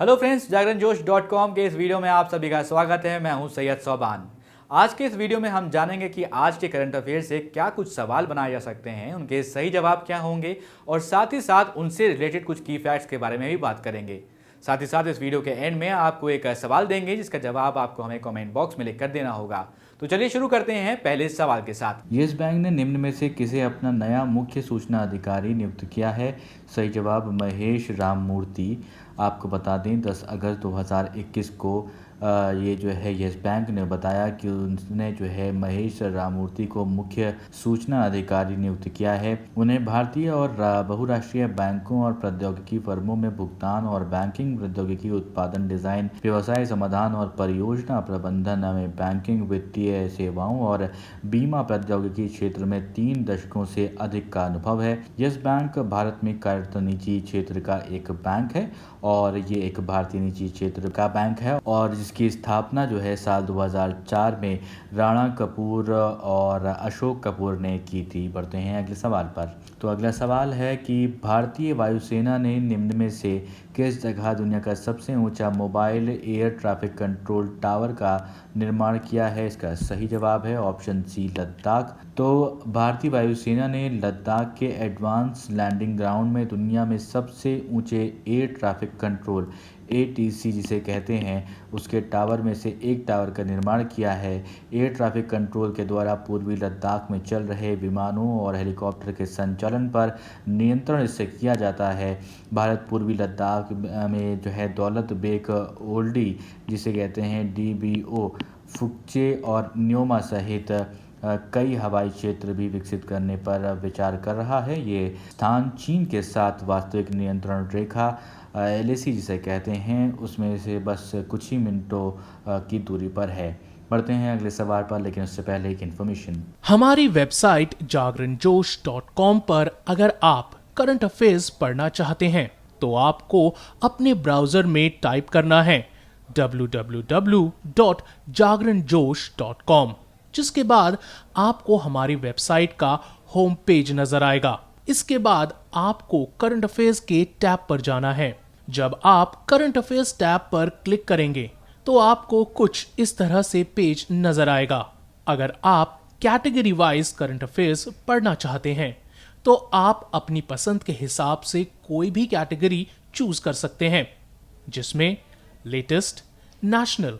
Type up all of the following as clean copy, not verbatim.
Hello friends, जागरण जोश .com के इस वीडियो में आप सभी का स्वागत है। मैं हूं सैयद सोबान। आज के इस वीडियो में हम जानेंगे कि आज के करंट अफेयर से क्या कुछ सवाल बनाए जा सकते हैं, उनके सही जवाब क्या होंगे और साथ ही साथ उनसे रिलेटेड कुछ की फैक्ट्स के बारे में भी बात करेंगे। साथ ही साथ इस वीडियो के एंड में आपको एक सवाल देंगे जिसका जवाब आपको हमें कमेंट बॉक्स में लिख कर देना होगा। तो चलिए शुरू करते हैं पहले सवाल के साथ। येस बैंक ने निम्न में से किसे अपना नया मुख्य सूचना अधिकारी नियुक्त किया है? सही जवाब महेश राममूर्ति। आपको बता दें 10 अगस्त 2021 को ये जो है येस बैंक ने बताया कि उसने जो है महेश राममूर्ति को मुख्य सूचना अधिकारी नियुक्त किया है। उन्हें भारतीय और बहुराष्ट्रीय बैंकों और प्रौद्योगिकी फर्मों में भुगतान और बैंकिंग प्रौद्योगिकी उत्पादन डिजाइन, व्यवसाय समाधान और परियोजना प्रबंधन में बैंकिंग, वित्तीय सेवाओं और बीमा प्रौद्योगिकी क्षेत्र में 3 दशकों से अधिक का अनुभव है। यस बैंक भारत में कार्यरत निजी क्षेत्र का एक बैंक है और ये एक भारतीय निजी क्षेत्र का बैंक है और जिसकी स्थापना जो है साल 2004 में राणा कपूर और अशोक कपूर ने की थी। बढ़ते हैं अगले सवाल पर। तो अगला सवाल है कि भारतीय वायुसेना ने निम्न में से किस जगह दुनिया का सबसे ऊंचा mobile air traffic control tower का निर्माण किया है? इसका सही जवाब है ऑप्शन सी, लद्दाख। तो भारतीय वायुसेना ने लद्दाख के एडवांस लैंडिंग ग्राउंड में दुनिया में सबसे ऊंचे एयर ट्रैफिक कंट्रोल ATC जिसे कहते हैं उसके टावर में से एक टावर का निर्माण किया है। एयर ट्रैफिक कंट्रोल के द्वारा पूर्वी लद्दाख में चल रहे विमानों और हेलीकॉप्टर के संचालन पर नियंत्रण इससे किया जाता है। भारत पूर्वी लद्दाख में जो है दौलत बेग ओल्डी जिसे कहते हैं DBO, फुकचे और न्योमा सहित कई हवाई क्षेत्र भी विकसित करने पर विचार कर रहा है। ये स्थान चीन के साथ वास्तविक नियंत्रण रेखा LAC जिसे कहते हैं उसमें से बस कुछ ही मिनटों की दूरी पर है। बढ़ते हैं अगले सवाल पर, लेकिन उससे पहले एक इन्फॉर्मेशन। हमारी वेबसाइट जागरणजोश.com पर अगर आप करंट अफेयर्स पढ़ना चाहते हैं तो आपको अपने ब्राउजर में टाइप करना है www.jagranjosh.com, जिसके बाद आपको हमारी वेबसाइट का होम पेज नजर आएगा। इसके बाद आपको करंट अफेयर्स के टैब पर जाना है। जब आप करंट अफेयर्स टैब पर क्लिक करेंगे तो आपको कुछ इस तरह से पेज नजर आएगा। अगर आप कैटेगरी वाइज करंट अफेयर्स पढ़ना चाहते हैं तो आप अपनी पसंद के हिसाब से कोई भी कैटेगरी चूज कर सकते हैं, जिसमें latest, national,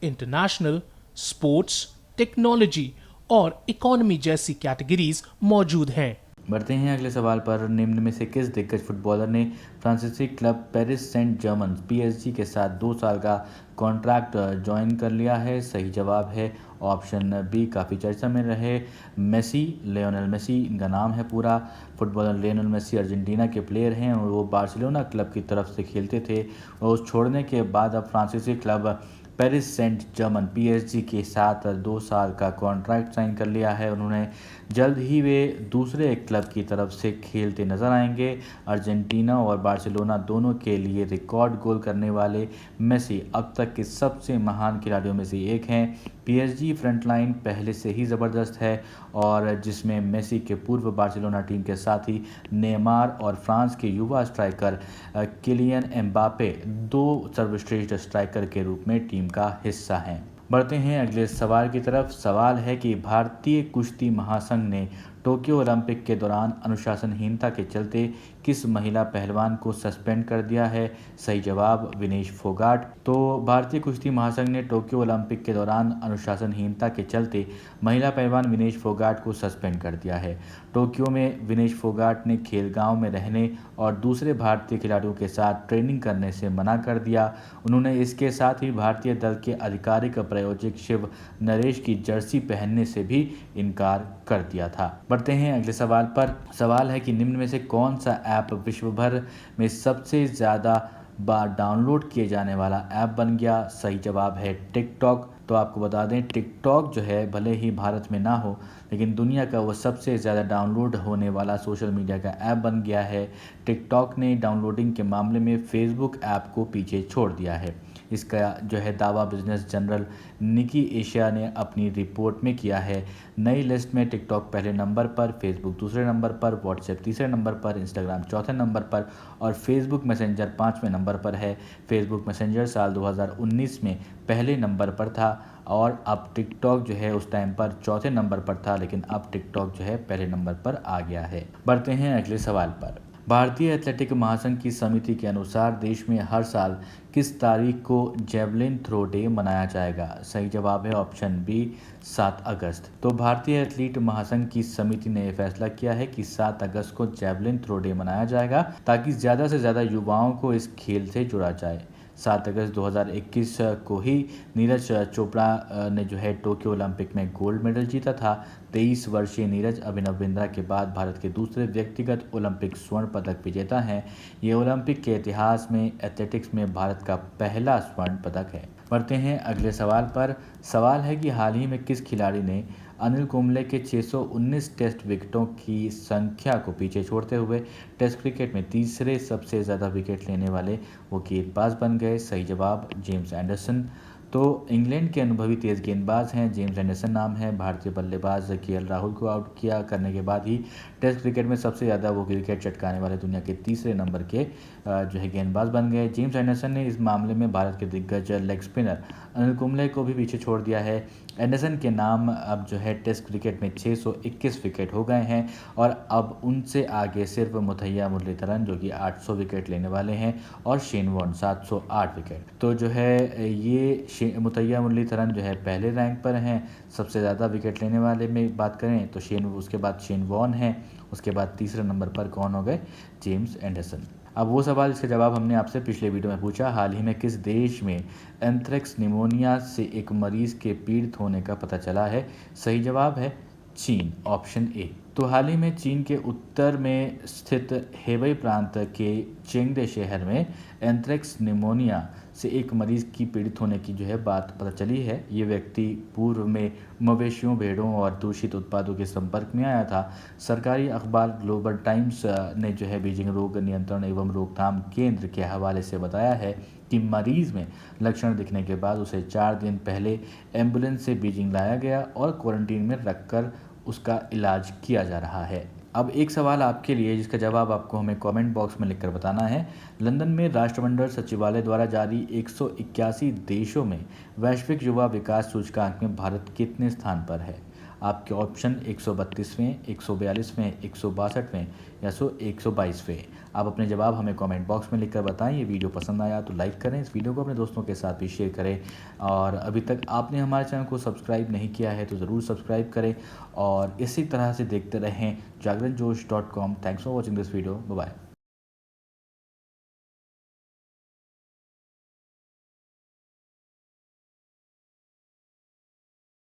international, sports, technology और इकोनॉमी जैसी कैटेगरीज मौजूद हैं। बढ़ते हैं अगले सवाल पर। निम्न में से किस दिग्गज फुटबॉलर ने फ्रांसीसी club Paris Saint Germain PSG के साथ 2 साल का कॉन्ट्रैक्ट ज्वाइन कर लिया है? सही जवाब है ऑप्शन बी, काफ़ी चर्चा में रहे मेसी, लियोनेल मेसी इनका नाम है पूरा। फुटबॉलर लियोनेल मेसी अर्जेंटीना के प्लेयर हैं और वो बार्सिलोना क्लब की तरफ से खेलते थे और उस छोड़ने के बाद अब फ्रांसीसी club Paris Saint Germain PSG के साथ 2 साल का कॉन्ट्रैक्ट साइन कर लिया है। उन्होंने जल्द ही वे दूसरे क्लब की तरफ से खेलते नजर आएंगे। अर्जेंटीना और बार्सिलोना दोनों के लिए रिकॉर्ड गोल करने वाले मेसी अब तक के सबसे महान खिलाड़ियों में से एक हैं। PSG फ्रंटलाइन पहले से ही ज़बरदस्त है और जिसमें मेसी के पूर्व बार्सिलोना टीम के साथ ही नेमार और फ्रांस के युवा स्ट्राइकर किलियन एम्बापे 2 सर्वश्रेष्ठ स्ट्राइकर के रूप में टीम का हिस्सा हैं। बढ़ते हैं अगले सवाल की तरफ। सवाल है कि भारतीय कुश्ती महासंघ ने टोक्यो ओलंपिक के दौरान अनुशासनहीनता के चलते किस महिला पहलवान को सस्पेंड कर दिया है? सही जवाब विनेश फोगाट। तो भारतीय कुश्ती महासंघ ने टोक्यो ओलंपिक के दौरान अनुशासनहीनता के चलते महिला पहलवान विनेश फोगाट को सस्पेंड कर दिया है। टोक्यो में विनेश फोगाट ने खेलगांव में रहने और दूसरे भारतीय खिलाड़ियों के साथ ट्रेनिंग करने से मना कर दिया। उन्होंने इसके साथ ही भारतीय दल के आधिकारिक प्रायोजक शिव नरेश की जर्सी पहनने से भी इनकार कर दिया था। बढ़ते हैं अगले सवाल पर। सवाल है कि निम्न में से कौन सा ऐप विश्व भर में सबसे ज़्यादा बार डाउनलोड किए जाने वाला ऐप बन गया? सही जवाब है टिकटॉक। तो आपको बता दें टिकटॉक जो है भले ही भारत में ना हो लेकिन दुनिया का वो सबसे ज़्यादा डाउनलोड होने वाला सोशल मीडिया का ऐप बन गया है। टिकटॉक ने डाउनलोडिंग के मामले में फेसबुक ऐप को पीछे छोड़ दिया है। इसका जो है दावा बिजनेस जर्नल निकी एशिया ने अपनी रिपोर्ट में किया है। नई लिस्ट में टिकटॉक पहले नंबर पर, फेसबुक दूसरे नंबर पर, व्हाट्सएप तीसरे नंबर पर, इंस्टाग्राम चौथे नंबर पर और फेसबुक मैसेंजर 5वें नंबर पर है। फेसबुक मैसेंजर साल 2019 में पहले नंबर पर था और अब टिकटॉक जो है उस टाइम पर चौथे नंबर पर था, लेकिन अब टिकटॉक जो है पहले नंबर पर आ गया है। बढ़ते हैं अगले सवाल पर। भारतीय एथलेटिक महासंघ की समिति के अनुसार देश में हर साल किस तारीख को जेवलिन थ्रो डे मनाया जाएगा? सही जवाब है ऑप्शन बी 7 अगस्त। तो भारतीय एथलीट महासंघ की समिति ने यह फैसला किया है कि 7 अगस्त को जेवलिन थ्रो डे मनाया जाएगा ताकि ज़्यादा से ज़्यादा युवाओं को इस खेल से जोड़ा जाए। 7 अगस्त 2021 को ही नीरज चोपड़ा ने जो है टोक्यो ओलंपिक में गोल्ड मेडल जीता था। 23 वर्षीय नीरज अभिनव बिंद्रा के बाद भारत के दूसरे व्यक्तिगत ओलंपिक स्वर्ण पदक विजेता हैं। ये ओलंपिक के इतिहास में एथलेटिक्स में भारत का पहला स्वर्ण पदक है। बढ़ते हैं अगले सवाल पर। सवाल है कि हाल ही में किस खिलाड़ी ने अनिल कुंबले के 619 टेस्ट विकेटों की संख्या को पीछे छोड़ते हुए टेस्ट क्रिकेट में तीसरे सबसे ज़्यादा विकेट लेने वाले वो गेंदबाज बन गए? सही जवाब जेम्स एंडरसन। तो इंग्लैंड के अनुभवी तेज़ गेंदबाज हैं, जेम्स एंडरसन नाम है। भारतीय बल्लेबाज केएल राहुल को आउट किया करने के बाद ही टेस्ट क्रिकेट में सबसे ज़्यादा वो विकेट चटकाने वाले दुनिया के तीसरे नंबर के जो है गेंदबाज बन गए। जेम्स एंडरसन ने इस मामले में भारत के दिग्गज लेग स्पिनर अनिल कुंबले को भी पीछे छोड़ दिया है। एंडरसन के नाम अब जो है टेस्ट क्रिकेट में 621 विकेट हो गए हैं और अब उनसे आगे सिर्फ मुथैया मुरलीधरन जो कि 800 विकेट लेने वाले हैं और शेन वॉर्न 708 विकेट। तो जो है ये मुथैया मुरलीधरन जो है पहले रैंक पर हैं। सबसे ज़्यादा विकेट लेने वाले में बात करें तो उसके बाद शेन वॉर्न है, उसके बाद तीसरे नंबर पर कौन हो गए? James Anderson. अब वो सवाल इसका जवाब हमने आपसे पिछले वीडियो में पूछा, हाल ही में किस देश में एंथ्रेक्स निमोनिया से एक मरीज के पीड़ित होने का पता चला है? सही जवाब है चीन, ऑप्शन ए। तो हाल ही में चीन के उत्तर में स्थित हेबई प्रांत के चेंगडे शहर में एंथ्रेक्स निमोनिया से एक मरीज की पीड़ित होने की जो है बात पता चली है। ये व्यक्ति पूर्व में मवेशियों, भेड़ों और दूषित उत्पादों के संपर्क में आया था। सरकारी अखबार ग्लोबल टाइम्स ने जो है बीजिंग रोग नियंत्रण एवं रोकथाम केंद्र के हवाले से बताया है कि मरीज में लक्षण दिखने के बाद उसे 4 दिन पहले एम्बुलेंस से बीजिंग लाया गया और क्वारंटीन में रखकर उसका इलाज किया जा रहा है। अब एक सवाल आपके लिए जिसका जवाब आपको हमें कमेंट बॉक्स में लिखकर बताना है। लंदन में राष्ट्रमंडल सचिवालय द्वारा जारी 181 देशों में वैश्विक युवा विकास सूचकांक में भारत कितने स्थान पर है? आपके ऑप्शन 132वें, 142वें, 162वें या 122वें। आप अपने जवाब हमें कमेंट बॉक्स में लिखकर बताएं। ये वीडियो पसंद आया तो लाइक करें, इस वीडियो को अपने दोस्तों के साथ भी शेयर करें और अभी तक आपने हमारे चैनल को सब्सक्राइब नहीं किया है तो ज़रूर सब्सक्राइब करें और इसी तरह से देखते रहें जागरणजोश.com। Thanks for watching this video. Bye bye.